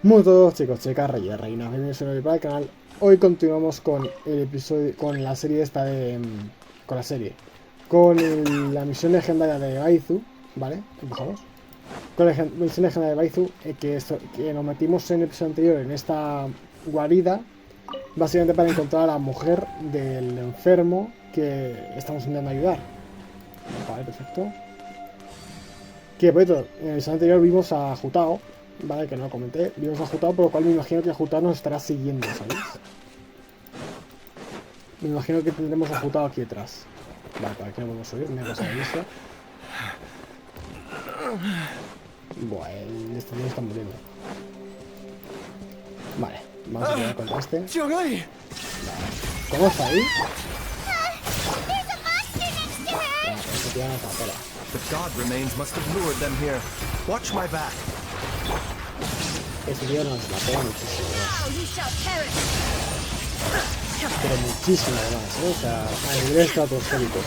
Muy todos chicos, chicas, reyes, reinas, bienvenidos al canal. Hoy continuamos con el episodio, con la serie esta de... con la serie. La misión legendaria de Baizhu, ¿vale? Empezamos. Con la misión legendaria de Baizhu, que nos metimos en el episodio anterior en esta guarida. Básicamente para encontrar a la mujer del enfermo que estamos intentando ayudar. Vale, perfecto. Que por cierto, en el episodio anterior vimos a Jutao. Vale, que no lo comenté. Vimos a Jutao, por lo cual me imagino que Jutao nos estará siguiendo, ¿sabéis? Me imagino que tendremos a Jutao aquí detrás. Vale, para aquí no podemos subir, me he pasado eso. Bueno, este niño está muriendo. Vale, vamos a tirar contra este. Vale. ¿Cómo está ahí? Vale, este tío no está fuera. The god remains must have lured them here. Watch my back. Este tío nos la pega muchísimo. Pero muchísimo además, ¿eh? O sea, a niveles estratosféricos.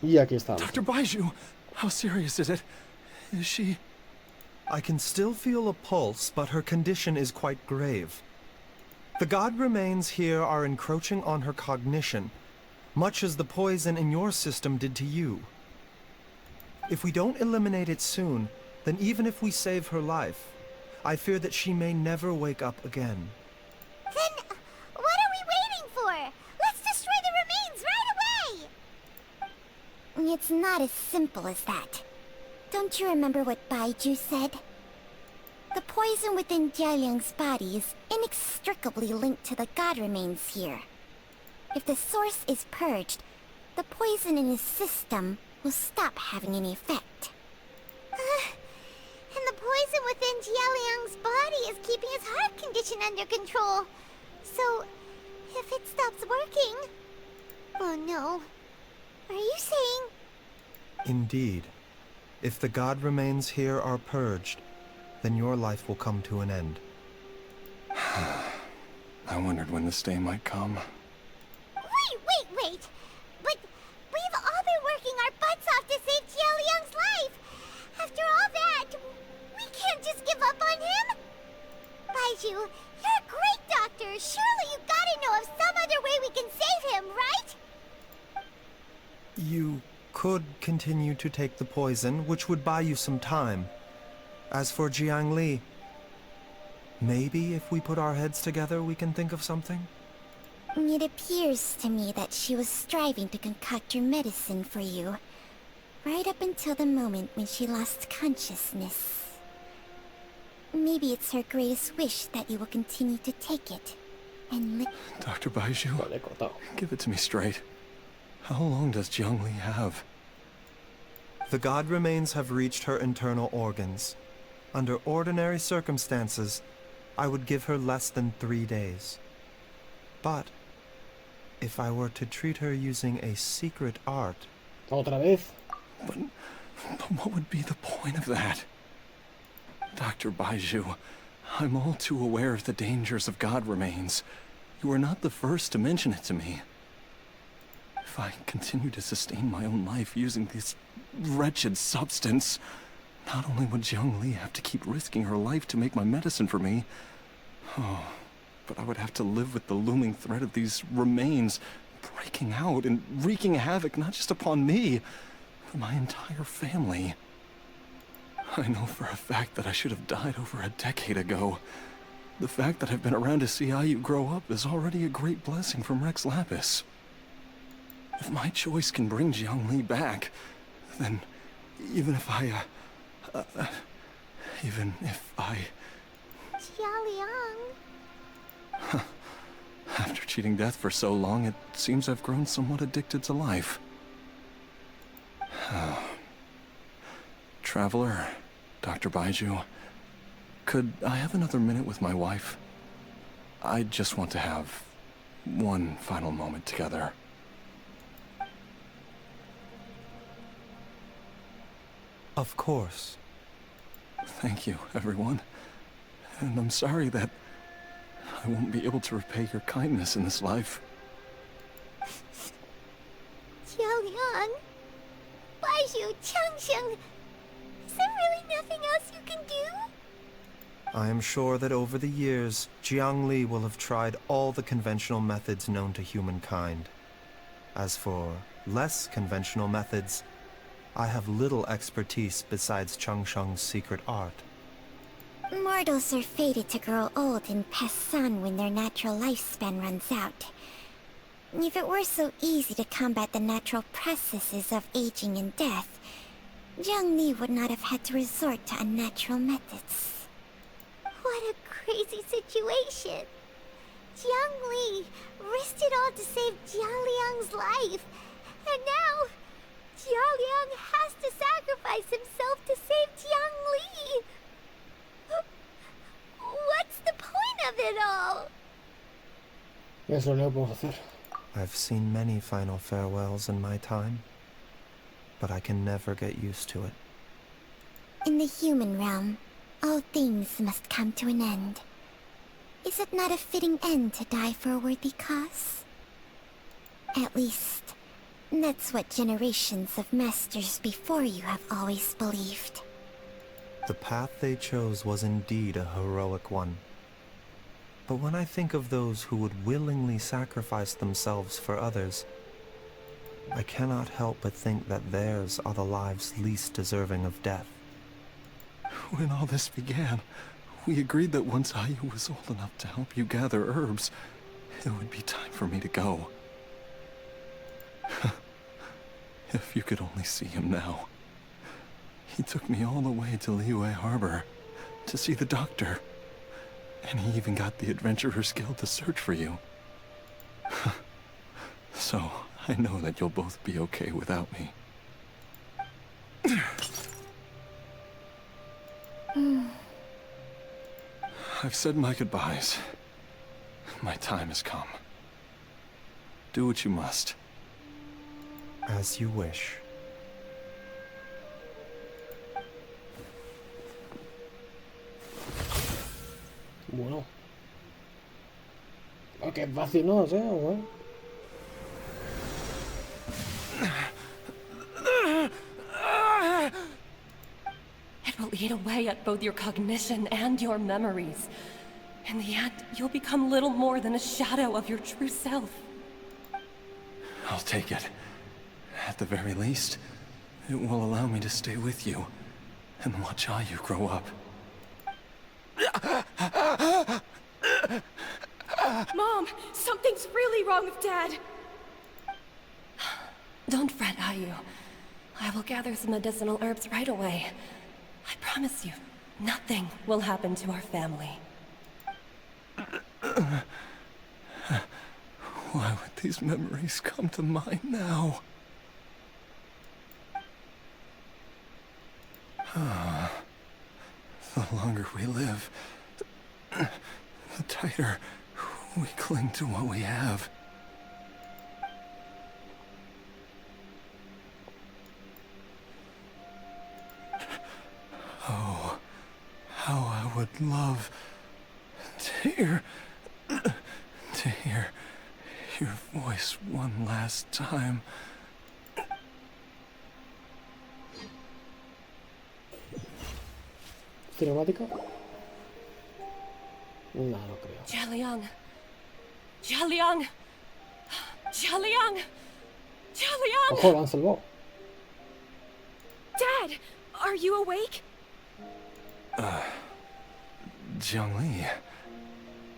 Y aquí estamos. Dr. Baizhu, how serious is it? Is she... I can still feel a pulse, but her condition is quite grave. The god remains here are encroaching on her cognition, much as the poison in your system did to you. If we don't eliminate it soon, then even if we save her life, I fear that she may never wake up again. Then, what are we waiting for? Let's destroy the remains right away! It's not as simple as that. Don't you remember what Baizhu said? The poison within Jialiang's body is inextricably linked to the god remains here. If the source is purged, the poison in his system will stop having any effect. And the poison within Jialiang's body is keeping his heart condition under control. So, if it stops working... Oh no. Are you saying... Indeed. If the god remains here are purged, then your life will come to an end. I wondered when this day might come. Wait! But we've all been working our butts off to save Jialiang's life! After all that, we can't just give up on him! Baizhu, you're a great doctor! Surely you gotta know of some other way we can save him, right? You could continue to take the poison, which would buy you some time. As for Jiang Li, maybe if we put our heads together we can think of something? It appears to me that she was striving to concoct your medicine for you, right up until the moment when she lost consciousness. Maybe it's her greatest wish that you will continue to take it, and Dr. Baizhu, give it to me straight. How long does Jiang Li have? The god remains have reached her internal organs. Under ordinary circumstances, I would give her less than 3 days. But if I were to treat her using a secret art... ¿Otra vez? But what would be the point of that? Dr. Baizhu, I'm all too aware of the dangers of god remains. You are not the first to mention it to me. If I continue to sustain my own life using this wretched substance, not only would Jiang Li have to keep risking her life to make my medicine for me, but I would have to live with the looming threat of these remains breaking out and wreaking havoc not just upon me, but my entire family. I know for a fact that I should have died over a decade ago. The fact that I've been around to see how you grow up is already a great blessing from Rex Lapis. If my choice can bring Jiang Li back, then even if I... Jialiang... After cheating death for so long, it seems I've grown somewhat addicted to life. Traveler, Dr. Baizhu, could I have another minute with my wife? I just want to have one final moment together. Of course. Thank you, everyone. And I'm sorry that I won't be able to repay your kindness in this life. Jialiang... Baizhu, Changsheng, is there really nothing else you can do? I am sure that over the years, Jiangli will have tried all the conventional methods known to humankind. As for less conventional methods, I have little expertise besides Changsheng's secret art. Mortals are fated to grow old and pass on when their natural lifespan runs out. If it were so easy to combat the natural processes of aging and death, Jiangli would not have had to resort to unnatural methods. What a crazy situation! Jiangli risked it all to save Jialiang's life, and now Jialiang has to sacrifice himself to save Jiangli! What's the point of it all? Es lo único que podemos hacer. I've seen many final farewells in my time, but I can never get used to it. In the human realm, all things must come to an end. Is it not a fitting end to die for a worthy cause? At least, that's what generations of masters before you have always believed. The path they chose was indeed a heroic one. But when I think of those who would willingly sacrifice themselves for others, I cannot help but think that theirs are the lives least deserving of death. When all this began, we agreed that once Ayu was old enough to help you gather herbs, it would be time for me to go. If you could only see him now. He took me all the way to Liyue Harbor to see the doctor. And he even got the Adventurers Guild to search for you. So, I know that you'll both be okay without me. I've said my goodbyes. My time has come. Do what you must. As you wish. Bueno. Ok, fácil, ¿no? O sea, bueno. It will eat away at both your cognition and your memories. In the end, you'll become little more than a shadow of your true self. I'll take it. At the very least, it will allow me to stay with you and watch Ayu grow up. Mom, something's really wrong with Dad. Don't fret, Ayu. I will gather some medicinal herbs right away. I promise you, nothing will happen to our family. Why would these memories come to mind now? The longer we live, the tighter we cling to what we have. Oh, how I would love to hear your voice one last time. ¿Cinemática? No, no creo. Jialiang! Jialiang! Jialiang! Jialiang! Ojo, lo han salvado. Dad, are you awake? Jiangli,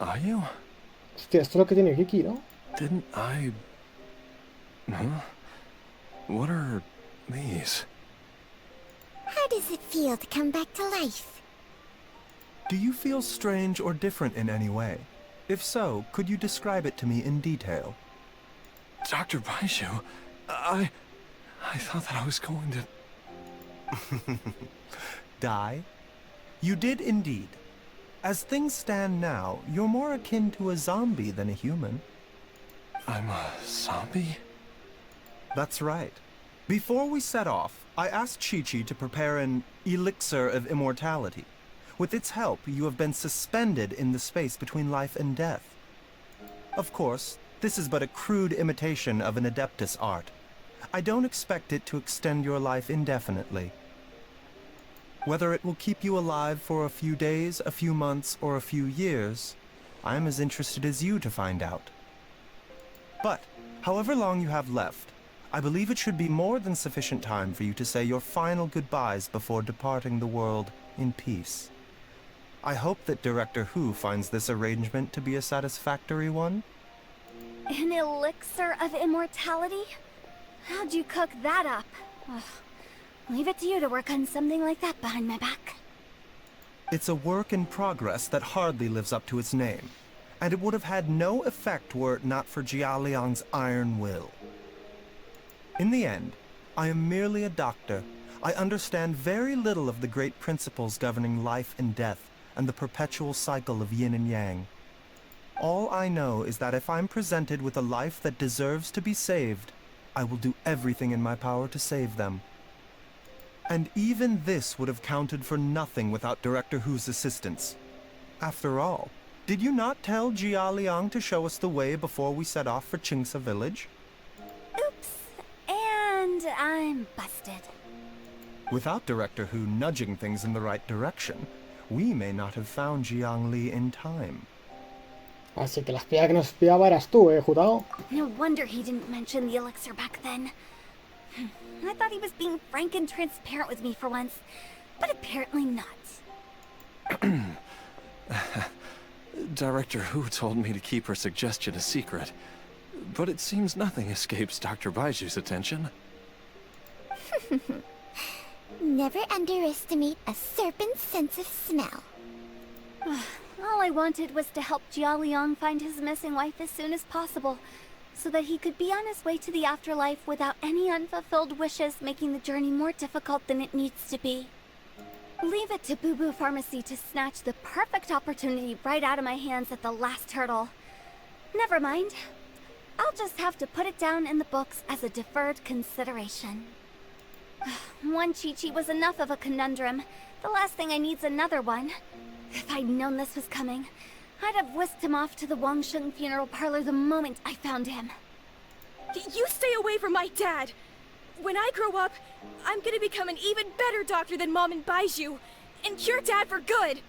are you? Hostia, esto es lo que tiene Kiki, ¿no? Didn't I... Huh? What are these? How does it feel to come back to life? Do you feel strange or different in any way? If so, could you describe it to me in detail? Dr. Baizhu, I thought that I was going to... Die? You did indeed. As things stand now, you're more akin to a zombie than a human. I'm a zombie? That's right. Before we set off, I asked Chi-Chi to prepare an elixir of immortality. With its help, you have been suspended in the space between life and death. Of course, this is but a crude imitation of an Adeptus art. I don't expect it to extend your life indefinitely. Whether it will keep you alive for a few days, a few months, or a few years, I am as interested as you to find out. But, however long you have left, I believe it should be more than sufficient time for you to say your final goodbyes before departing the world in peace. I hope that Director Who finds this arrangement to be a satisfactory one. An elixir of immortality? How'd you cook that up? Ugh. Leave it to you to work on something like that behind my back. It's a work in progress that hardly lives up to its name, and it would have had no effect were it not for Jia Liang's iron will. In the end, I am merely a doctor. I understand very little of the great principles governing life and death, and the perpetual cycle of yin and yang. All I know is that if I'm presented with a life that deserves to be saved, I will do everything in my power to save them. And even this would have counted for nothing without Director Who's assistance. After all, did you not tell Jia Liang to show us the way before we set off for Qingsa village? Oops. And I'm busted. Without Director Who nudging things in the right direction, we may not have found Jiangli in time. Así que la espía que nos espiaba eras tú, Jurado. No wonder he didn't mention the elixir back then. I thought he was being frank and transparent with me for once, but apparently not. Director Who told me to keep her suggestion a secret, but it seems nothing escapes Dr. Baizhu's attention. Never underestimate a serpent's sense of smell. All I wanted was to help Jia Liang find his missing wife as soon as possible, so that he could be on his way to the afterlife without any unfulfilled wishes making the journey more difficult than it needs to be. Leave it to Boo Boo Pharmacy to snatch the perfect opportunity right out of my hands at the last hurdle. Never mind. I'll just have to put it down in the books as a deferred consideration. One Chi-Chi was enough of a conundrum. The last thing I need's another one. If I'd known this was coming, I'd have whisked him off to the Wangsheng funeral parlor the moment I found him. You stay away from my dad! When I grow up, I'm gonna become an even better doctor than Mom and Baizhu, and cure Dad for good!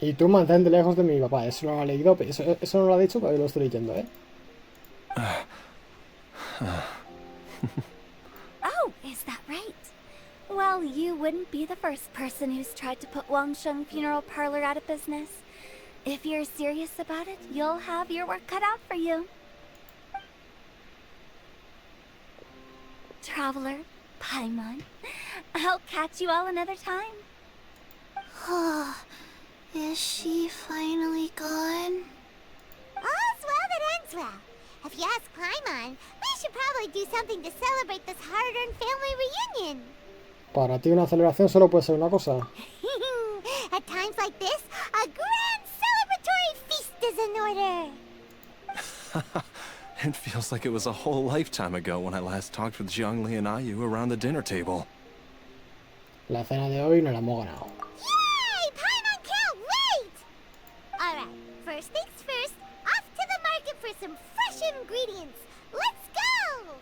Y tú mantente lejos de mi papá, eso no lo ha leído, eso no lo ha dicho, pero yo lo estoy leyendo, Oh, is that right? Well, you wouldn't be the first person who's tried to put Wangsheng Funeral Parlor out of business. If you're serious about it, you'll have your work cut out for you. Traveler, Paimon, I'll catch you all another time. Is she finally gone? All's well that ends well. If you ask Paimon, we should probably do something to celebrate this hard-earned family reunion. Para ti una celebración solo puede ser una cosa. At times like this, a grand celebratory feast is in order. It feels like it was a whole lifetime ago when I last talked with Zhongli and Ayu around the dinner table. La cena de hoy nos la hemos ganado. Yay! Paimon can't wait! Alright, first things first, off to the market for some fresh ingredients. Let's go!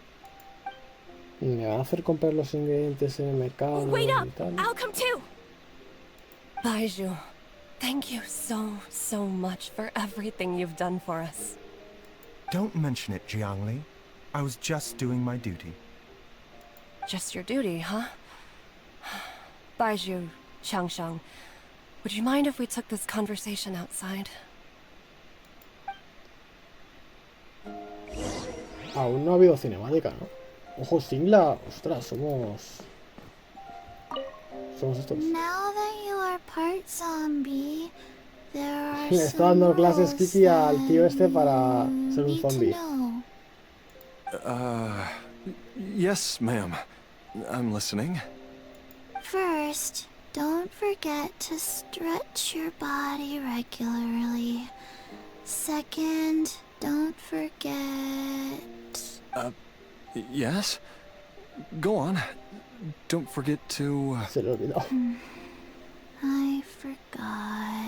Me van a hacer comprar los ingredientes en el mercado. Wait up! Y tal. I'll come too! Baizhu, thank you so much for everything you've done for us. Don't mention it, Jiangli. I was just doing my duty. Just your duty, huh? Baizhu, Changsheng, would you mind if we took this conversation outside? Aún no ha habido cinemática, ¿no? Ojo, Singla. Ostras, somos estos. Now that you are part zombie, there are Le está dando clases Kiki al tío este para ser un zombie. Yes, ma'am. I'm listening. First, don't forget to stretch your body regularly. Second, don't forget... Yes? Go on. Don't forget to... Se lo olvidó. I forgot...